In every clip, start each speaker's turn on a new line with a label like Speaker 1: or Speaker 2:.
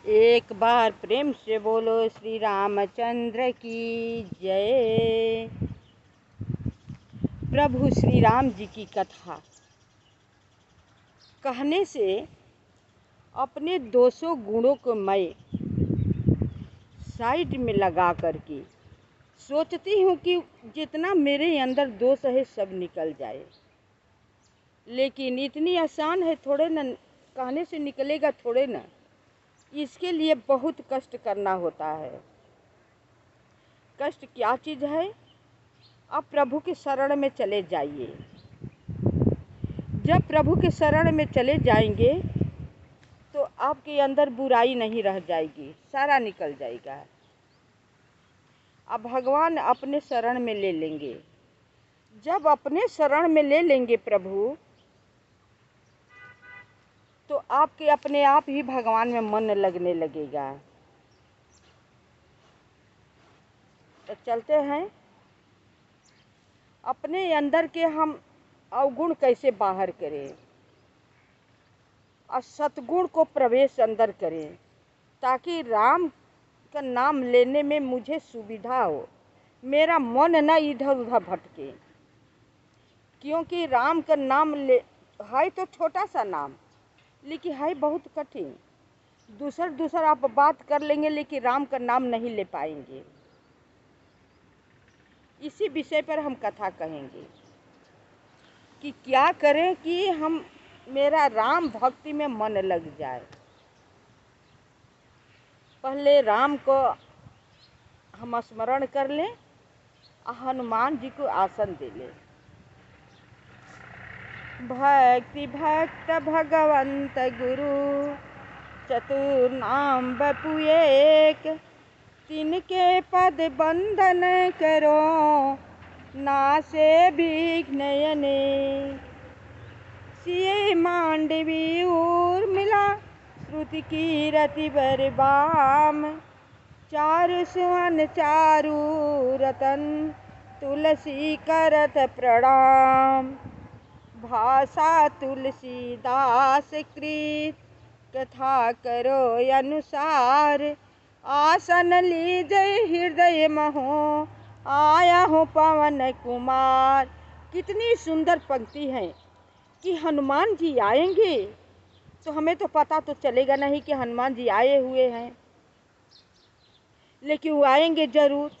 Speaker 1: एक बार प्रेम से बोलो श्री रामचंद्र की जय। प्रभु श्री राम जी की कथा कहने से अपने 200 गुणों को मैं साइड में लगा करके सोचती हूँ कि जितना मेरे अंदर दोष है सब निकल जाए, लेकिन इतनी आसान है थोड़े न, कहने से निकलेगा थोड़े न। इसके लिए बहुत कष्ट करना होता है। कष्ट क्या चीज़ है? आप प्रभु के शरण में चले जाइए। जब प्रभु के शरण में चले जाएंगे तो आपके अंदर बुराई नहीं रह जाएगी, सारा निकल जाएगा। अब भगवान अपने शरण में ले लेंगे। जब अपने शरण में ले लेंगे प्रभु, तो आपके अपने आप ही भगवान में मन लगने लगेगा। तो चलते हैं, अपने अंदर के हम अवगुण कैसे बाहर करें और सतगुण को प्रवेश अंदर करें, ताकि राम का नाम लेने में मुझे सुविधा हो, मेरा मन न इधर उधर भटके। क्योंकि राम का नाम ले है तो छोटा सा नाम, लेकिन है बहुत कठिन। दूसर आप बात कर लेंगे, लेकिन राम का नाम नहीं ले पाएंगे। इसी विषय पर हम कथा कहेंगे कि क्या करें कि हम मेरा राम भक्ति में मन लग जाए। पहले राम को हम स्मरण कर लें और हनुमान जी को आसन दे लें। भक्ति भक्त भगवंत गुरु चतुर नाम बपु एक, तिनके पद बंदन करो नासे विघ्न अनेक। सिए मांडवी उर्मिला श्रुति कीरति बरबाम, चारु सुवन चारु रतन तुलसी करत प्रणाम। भाषा तुलसीदास कृत कथा करो अनुसार, आसन लीजय हृदय महो आया हूँ पवन कुमार। कितनी सुंदर पंक्ति है कि हनुमान जी आएंगे तो हमें तो पता तो चलेगा नहीं कि हनुमान जी आए हुए हैं, लेकिन वो आएंगे जरूर।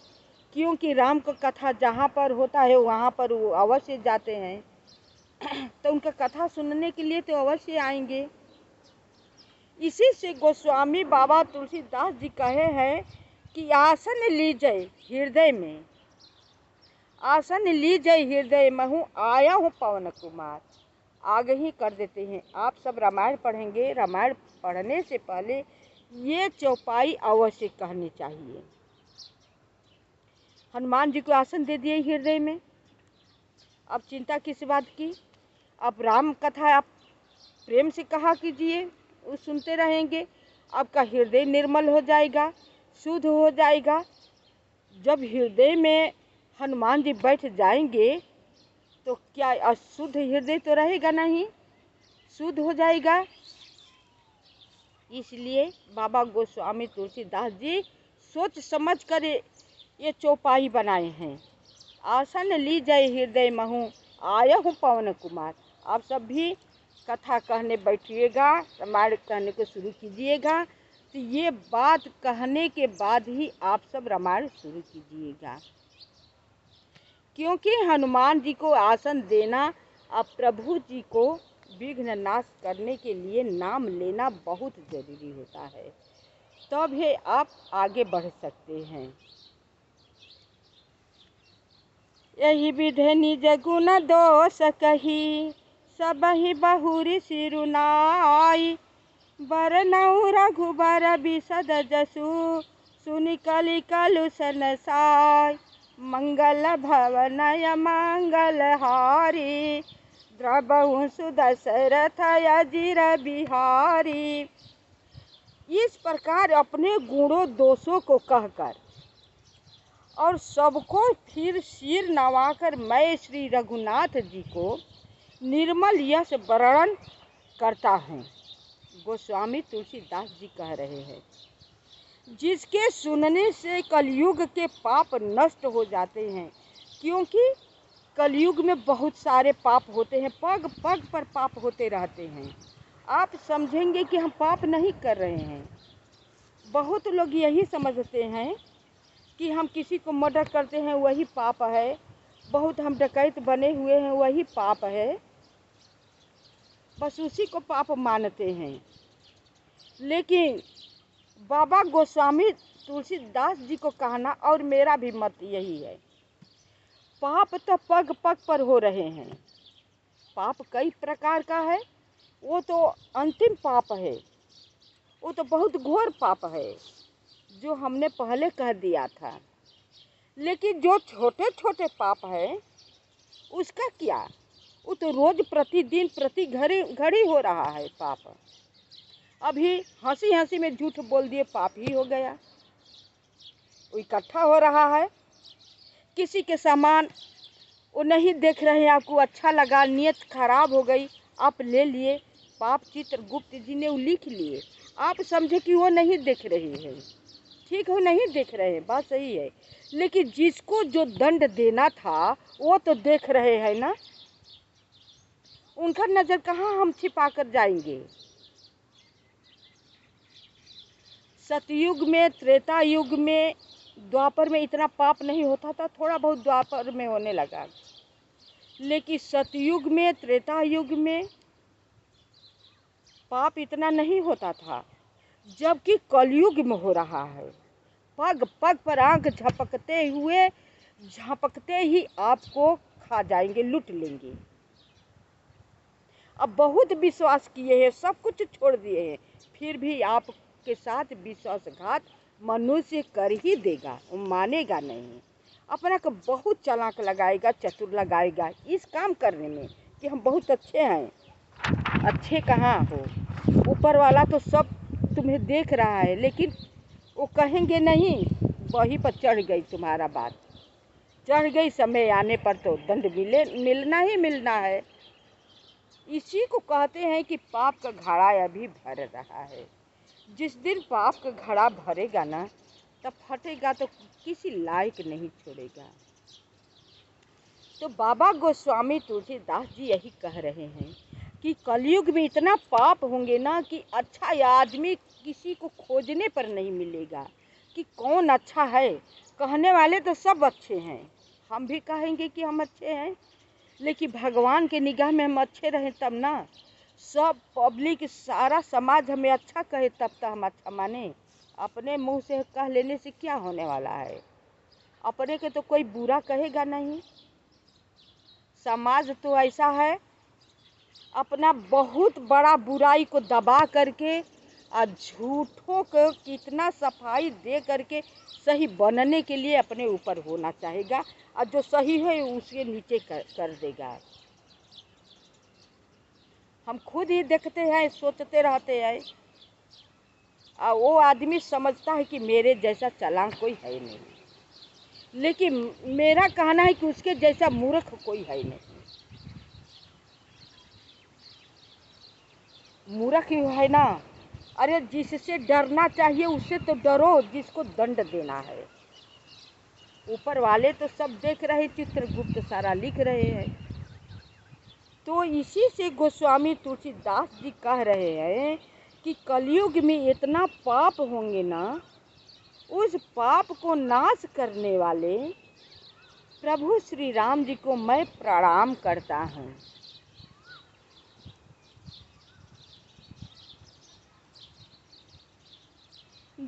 Speaker 1: क्योंकि राम का कथा जहाँ पर होता है वहाँ पर वो अवश्य जाते हैं, तो उनका कथा सुनने के लिए तो अवश्य आएंगे। इसी से गोस्वामी बाबा तुलसीदास जी कहे हैं कि आसन लीजय हृदय में, आसन लीजय हृदय महु आया हूँ पवन कुमार। आगे ही कर देते हैं। आप सब रामायण पढ़ेंगे, रामायण पढ़ने से पहले ये चौपाई अवश्य कहनी चाहिए। हनुमान जी को आसन दे दिए हृदय में, अब चिंता किस बात की। अब राम कथा आप प्रेम से कहा कीजिए, वो सुनते रहेंगे। आपका हृदय निर्मल हो जाएगा, शुद्ध हो जाएगा। जब हृदय में हनुमान जी बैठ जाएंगे तो क्या अशुद्ध हृदय तो रहेगा नहीं, शुद्ध हो जाएगा। इसलिए बाबा गोस्वामी तुलसीदास जी सोच समझ कर ये चौपाई बनाए हैं। आसन लीजय हृदय महु आया हूँ पवन कुमार। आप सब भी कथा कहने बैठिएगा, रामायण कहने को शुरू कीजिएगा, तो ये बात कहने के बाद ही आप सब रामायण शुरू कीजिएगा। क्योंकि हनुमान जी को आसन देना और प्रभु जी को विघ्न नाश करने के लिए नाम लेना बहुत जरूरी होता है, तब ही आप आगे बढ़ सकते हैं। यही विधि निज गुण दोष कही, सबहि बहुरी सिरुनाई। बरनउँ रघुबर बिसद जसु, सुनि कलि कलुषन साय। मंगल भवनय मंगल हारी, द्रवहु सुदशरथ अजिर बिहारी। इस प्रकार अपने गुणों दोषों को कहकर और सबको फिर सिर नवाकर मैं श्री रघुनाथ जी को निर्मल यश वर्णन करता हूँ। गोस्वामी तुलसीदास जी कह रहे हैं, जिसके सुनने से कलयुग के पाप नष्ट हो जाते हैं। क्योंकि कलयुग में बहुत सारे पाप होते हैं, पग पग पर पाप होते रहते हैं। आप समझेंगे कि हम पाप नहीं कर रहे हैं। बहुत लोग यही समझते हैं कि हम किसी को मर्डर करते हैं वही पाप है, बहुत हम डकैत बने हुए हैं वही पाप है, बस उसी को पाप मानते हैं। लेकिन बाबा गोस्वामी तुलसीदास जी को कहना और मेरा भी मत यही है, पाप तो पग पग पर हो रहे हैं। पाप कई प्रकार का है, वो तो अंतिम पाप है, वो तो बहुत घोर पाप है जो हमने पहले कह दिया था। लेकिन जो छोटे छोटे पाप है उसका क्या, वो तो रोज प्रतिदिन प्रति घड़ी हो रहा है पाप। अभी हंसी हंसी में झूठ बोल दिए पाप ही हो गया, वो इकट्ठा हो रहा है। किसी के सामान वो नहीं देख रहे हैं, आपको अच्छा लगा, नियत खराब हो गई, आप ले लिए, पाप चित्रगुप्त जी ने वो लिख लिए, आप समझे कि वो नहीं देख रहे हैं। ठीक है, नहीं देख रहे हैं, बात सही है, लेकिन जिसको जो दंड देना था वो तो देख रहे हैं ना, उनका नजर कहाँ हम छिपा कर जाएंगे। सतयुग में, त्रेता युग में, द्वापर में इतना पाप नहीं होता था, थोड़ा बहुत द्वापर में होने लगा, लेकिन सतयुग में, त्रेता युग में पाप इतना नहीं होता था, जबकि कलयुग में हो रहा है। पग पग पर आंख झपकते ही आपको खा जाएंगे, लूट लेंगे। अब बहुत विश्वास किए हैं, सब कुछ छोड़ दिए हैं, फिर भी आपके साथ विश्वासघात मनुष्य कर ही देगा, वो मानेगा नहीं। अपना को बहुत चालाक लगाएगा, चतुर लगाएगा इस काम करने में कि हम बहुत अच्छे हैं। अच्छे कहाँ हो, ऊपर वाला तो सब तुम्हें देख रहा है, लेकिन वो कहेंगे नहीं, वही पर चढ़ गई तुम्हारा बात, चढ़ गई, समय आने पर तो दंड मिलना ही मिलना है। इसी को कहते हैं कि पाप का घड़ा अभी भर रहा है। जिस दिन पाप का घड़ा भरेगा ना, तब फटेगा तो किसी लायक नहीं छोड़ेगा। तो बाबा गोस्वामी तुलसीदास जी यही कह रहे हैं कि कलयुग में इतना पाप होंगे ना कि अच्छा आदमी किसी को खोजने पर नहीं मिलेगा कि कौन अच्छा है। कहने वाले तो सब अच्छे हैं, हम भी कहेंगे कि हम अच्छे हैं, लेकिन भगवान के निगाह में हम अच्छे रहें तब ना। सब पब्लिक, सारा समाज हमें अच्छा कहे तब तो हम अच्छा माने। अपने मुंह से कह लेने से क्या होने वाला है, अपने के तो कोई बुरा कहेगा नहीं। समाज तो ऐसा है, अपना बहुत बड़ा बुराई को दबा करके और झूठों को कितना सफाई दे करके सही बनने के लिए अपने ऊपर होना चाहेगा, और जो सही है उसके नीचे कर देगा। हम खुद ही देखते हैं, सोचते रहते हैं, और वो आदमी समझता है कि मेरे जैसा चालाक कोई है नहीं, लेकिन मेरा कहना है कि उसके जैसा मूर्ख कोई है नहीं। मूर्ख ही है ना, अरे जिससे डरना चाहिए उससे तो डरो, जिसको दंड देना है। ऊपर वाले तो सब देख रहे, चित्रगुप्त सारा लिख रहे हैं। तो इसी से गोस्वामी तुलसीदास जी कह रहे हैं कि कलयुग में इतना पाप होंगे ना, उस पाप को नाश करने वाले प्रभु श्री राम जी को मैं प्रणाम करता हूँ।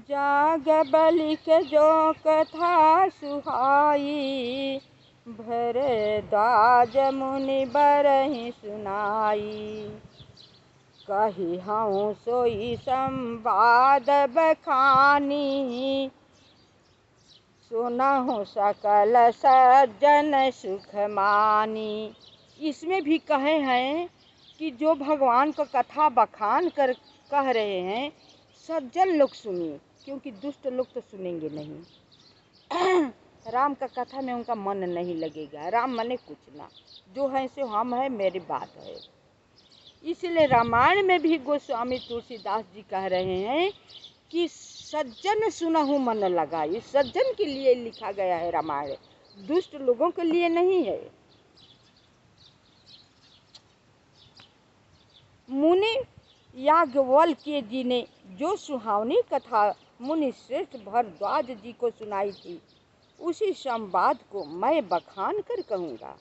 Speaker 1: जाग बलिक जो कथा सुहाई, भरद्वाज मुनि बरहि सुनाई। कही हूँ सोई संवाद बखानी, सुनहु सकल सज्जन सुख मानी। इसमें भी कहे हैं कि जो भगवान को कथा बखान कर कह रहे हैं, सज्जन लोग सुनिए, क्योंकि दुष्ट लोग तो सुनेंगे नहीं। राम का कथा में उनका मन नहीं लगेगा, राम मने कुछ ना, जो है सो हम है, मेरी बात है। इसलिए रामायण में भी गोस्वामी तुलसीदास जी कह रहे हैं कि सज्जन सुनहु मन लगाई। सज्जन के लिए लिखा गया है रामायण, दुष्ट लोगों के लिए नहीं है। मुनि याज्ञवल्क्य जी ने जो सुहावनी कथा मुनि श्रेष्ठ भरद्वाज जी को सुनाई थी, उसी संवाद को मैं बखान कर कहूँगा।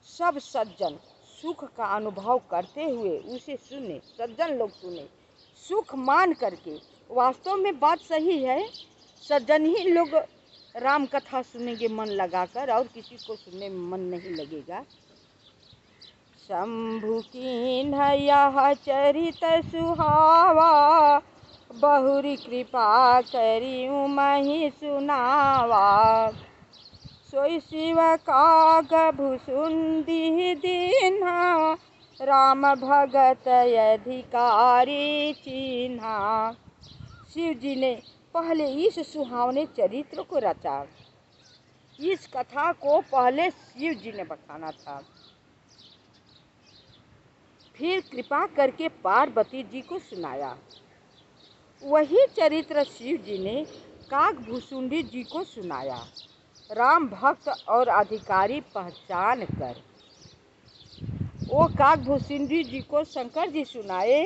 Speaker 1: सब सज्जन सुख का अनुभव करते हुए उसे सुने, सज्जन लोग सुने सुख मान करके। वास्तव में बात सही है, सज्जन ही लोग राम कथा सुनेंगे मन लगाकर, और किसी को सुनने में मन नहीं लगेगा। शंभु कीन्ह यह चरित सुहावा, बहुरी कृपा करी मही सुनावा। सोई शिव काग भुसुंडी दीन्हा, राम भगत अधिकारी चिन्हा। शिव जी ने पहले इस सुहावने चरित्र को रचा। इस कथा को पहले शिव जी ने बखाना था, फिर कृपा करके पार्वती जी को सुनाया। वही चरित्र शिव जी ने काकभूषुंडी जी को सुनाया। राम भक्त और अधिकारी पहचान कर वो काकभूषुंडी जी को शंकर जी सुनाए,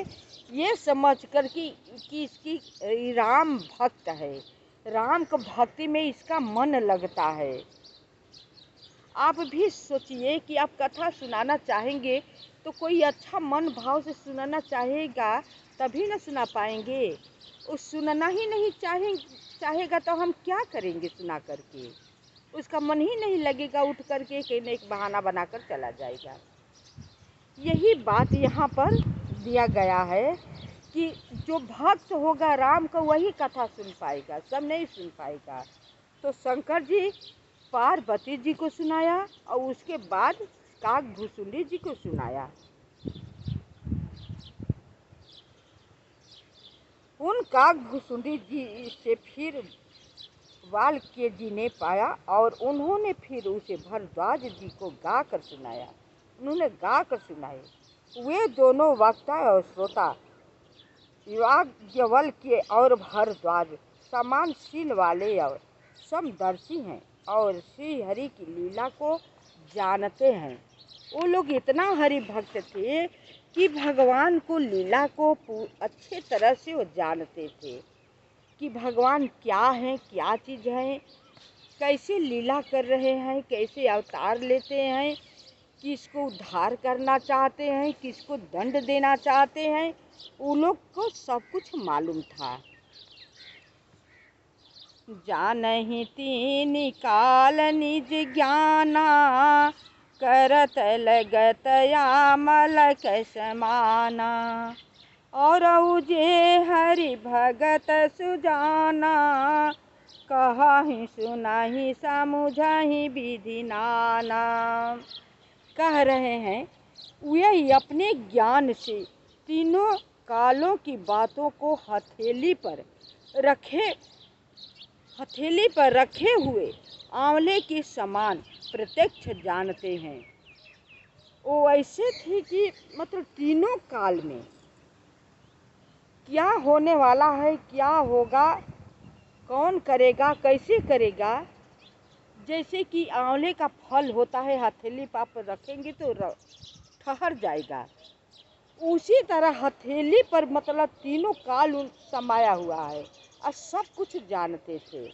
Speaker 1: ये समझ कर कि इसकी राम भक्त है, राम को भक्ति में इसका मन लगता है। आप भी सोचिए कि आप कथा सुनाना चाहेंगे तो कोई अच्छा मन भाव से सुनाना चाहेगा, तभी न सुना पाएंगे। वो सुनना ही नहीं चाहेगा तो हम क्या करेंगे सुना करके? उसका मन ही नहीं लगेगा, उठ करके कहीं न एक बहाना बनाकर चला जाएगा। यही बात यहाँ पर दिया गया है कि जो भक्त होगा राम का वही कथा सुन पाएगा, सब नहीं सुन पाएगा। तो शंकर जी पार्वती जी को सुनाया और उसके बाद काकभूषुंडी जी को सुनाया। उन काकभूषुंडी जी से फिर वाल्मीकि जी ने पाया और उन्होंने फिर उसे भरद्वाज जी को गा कर सुनाया। उन्होंने गा कर सुनाए। वे दोनों वक्ता और श्रोता याज्ञवल्क्य और भरद्वाज समानशील वाले और समदर्शी हैं और श्री हरि की लीला को जानते हैं। वो लोग इतना हरि भक्त थे कि भगवान को लीला को अच्छे तरह से वो जानते थे कि भगवान क्या है, क्या चीज़ है, कैसे लीला कर रहे हैं, कैसे अवतार लेते हैं, किसको उद्धार करना चाहते हैं, किसको दंड देना चाहते हैं, उन लोग को सब कुछ मालूम था। जानहि तीन काल निज ज्ञाना, करत लगत आमल समाना। और उजे हरि भगत सुजाना, कहाहि सुनाहि समुझहि विधि नाना। कह रहे हैं वे अपने ज्ञान से तीनों कालों की बातों को हथेली पर रखे हुए आंवले के समान प्रत्यक्ष जानते हैं। वो ऐसे थे कि मतलब तीनों काल में क्या होने वाला है, क्या होगा, कौन करेगा, कैसे करेगा। जैसे कि आंवले का फल होता है, हथेली पर रखेंगे तो ठहर जाएगा, उसी तरह हथेली पर मतलब तीनों काल समाया हुआ है और सब कुछ जानते थे।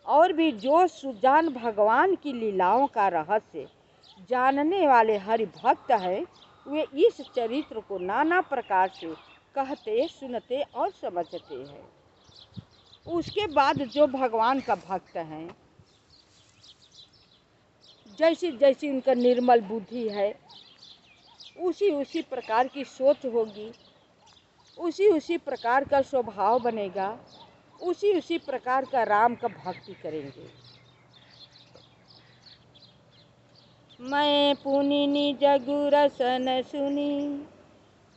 Speaker 1: और भी जो सुजान भगवान की लीलाओं का रहस्य जानने वाले हरि भक्त हैं, वे इस चरित्र को नाना प्रकार से कहते, सुनते और समझते हैं। उसके बाद जो भगवान का भक्त हैं, जैसी जैसी उनका निर्मल बुद्धि है, उसी प्रकार की सोच होगी, उसी प्रकार का स्वभाव बनेगा, उसी प्रकार का राम का भक्ति करेंगे। मैं पुनि निज गुर सन सुनी,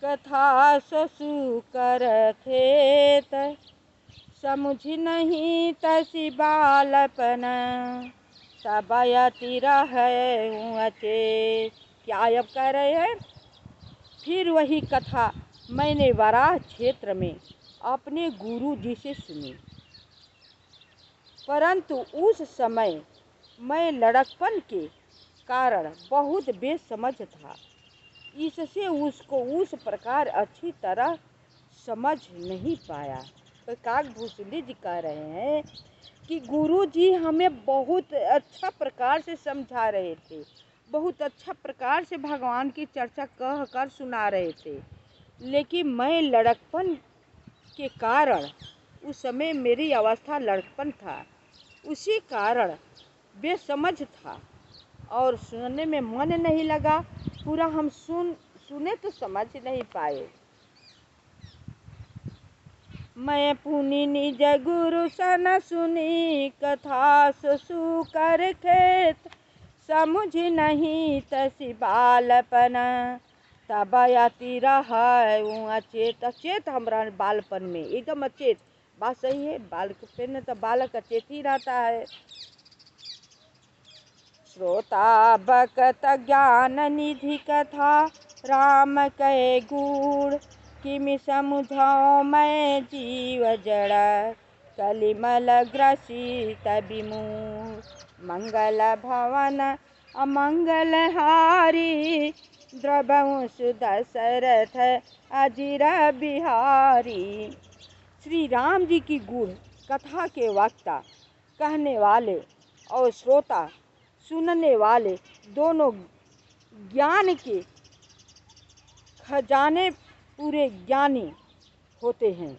Speaker 1: कथा ससु कर खेत। समुझ नहीं तसी बालपन, सब यति रहे अचेत। क्या अब कह रहे हैं? फिर वही कथा मैंने वराह क्षेत्र में अपने गुरु जी से सुनी, परंतु उस समय मैं लड़कपन के कारण बहुत बेसमझ था, इससे उसको उस प्रकार अच्छी तरह समझ नहीं पाया। तो काकभूषुंडी जी कह रहे हैं कि गुरु जी हमें बहुत अच्छा प्रकार से समझा रहे थे, बहुत अच्छा प्रकार से भगवान की चर्चा कह कर सुना रहे थे, लेकिन मैं लड़कपन के कारण, उस समय मेरी अवस्था लड़कपन था, उसी कारण बेसमझ था और सुनने में मन नहीं लगा। पूरा हम सुने तो समझ नहीं पाए। मैं पुनि निज गुरु सन सुनी, कथा ससु कर खेत, समुझ नहीं तसी बालपन, तब अति रहूं अचेत। अचेत हम रह बालपन में, एकदम अचेत। बात सही है, बालपन में तो बालक अचेत ही रहता है। श्रोता बकत ज्ञान निधि कथा, राम कहे गुण, किमि समुझाऊं मैं जीव जड़, कलिमल ग्रसित विमूढ़। मंगल भवन अमंगल हारी, द्रवहु सुदशरथ अजिर बिहारी। श्री राम जी की गुण कथा के वक्ता, कहने वाले और श्रोता सुनने वाले दोनों ज्ञान के खजाने पूरे ज्ञानी होते हैं।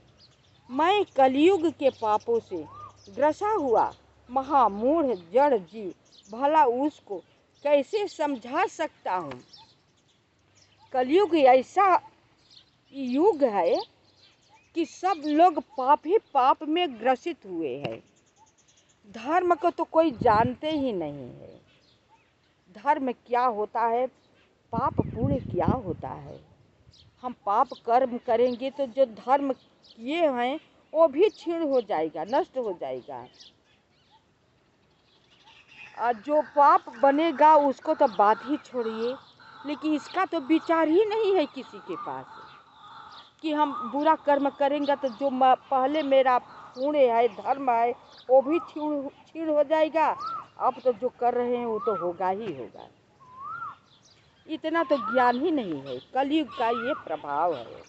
Speaker 1: मैं कलयुग के पापों से ग्रसा हुआ महामूढ़ जड़ जीव, भला उसको कैसे समझा सकता हूँ? कलयुग ऐसा युग है कि सब लोग पाप ही पाप में ग्रसित हुए हैं। धर्म को तो कोई जानते ही नहीं है। धर्म क्या होता है, पाप पुण्य क्या होता है। हम पाप कर्म करेंगे तो जो धर्म किए हैं वो भी क्षीण हो जाएगा, नष्ट हो जाएगा। और जो पाप बनेगा उसको तो बात ही छोड़िए, लेकिन इसका तो विचार ही नहीं है किसी के पास कि हम बुरा कर्म करेंगे तो जो पहले मेरा पुण्य है, धर्म है, वो भी क्षीण हो जाएगा। अब तो जो कर रहे हैं वो तो होगा ही होगा। इतना तो ज्ञान ही नहीं है। कलयुग का ये प्रभाव है।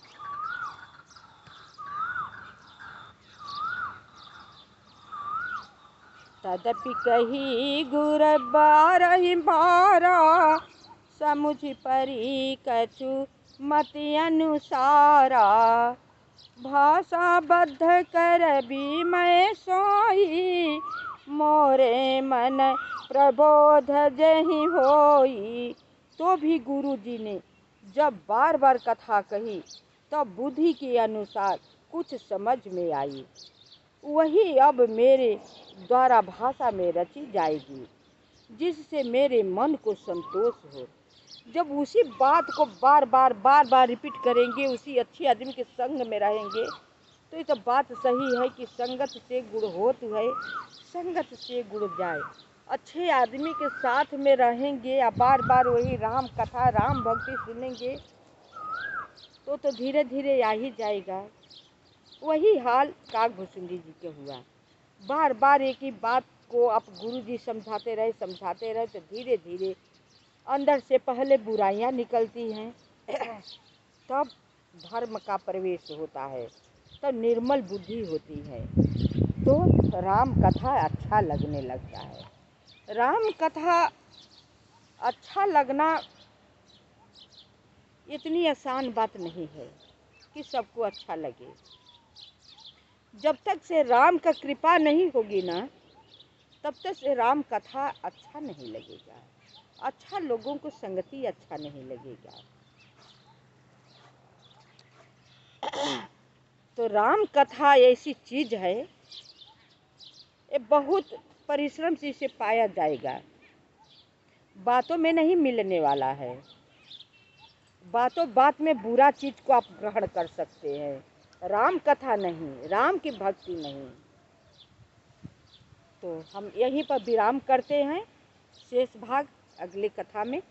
Speaker 1: तदपि कही गुर बारहि बारा, समुझ परी कछु मति अनुसारा। भाषा बद्ध कर भी मैं सोई, मोरे मन प्रबोध जहि होई। तो भी गुरु जी ने जब बार बार कथा कही तब बुद्धि के अनुसार कुछ समझ में आई, वही अब मेरे द्वारा भाषा में रची जाएगी, जिससे मेरे मन को संतोष हो। जब उसी बात को बार बार रिपीट करेंगे, उसी अच्छे आदमी के संग में रहेंगे, तो ये तो बात सही है कि संगत से गुण होत है, संगत से गुण जाए। अच्छे आदमी के साथ में रहेंगे या बार बार वही राम कथा राम भक्ति सुनेंगे तो धीरे धीरे आ ही जाएगा। वही हाल काकभूषुंडी जी के हुआ। बार बार एक ही बात को आप गुरु जी समझाते रहे तो धीरे धीरे अंदर से पहले बुराइयां निकलती हैं, तब धर्म का प्रवेश होता है, तब निर्मल बुद्धि होती है, तो राम कथा अच्छा लगने लगता है। राम कथा अच्छा लगना इतनी आसान बात नहीं है कि सबको अच्छा लगे। जब तक से राम का कृपा नहीं होगी ना, तब तक से राम कथा अच्छा नहीं लगेगा। अच्छा लोगों को संगति अच्छा नहीं लगेगा। तो राम कथा ऐसी चीज है, ये बहुत परिश्रम से इसे पाया जाएगा। बातों में नहीं मिलने वाला है। बातों बात में बुरा चीज को आप ग्रहण कर सकते हैं, राम कथा नहीं, राम की भक्ति नहीं। तो हम यहीं पर विराम करते हैं। शेष भाग अगले कथा में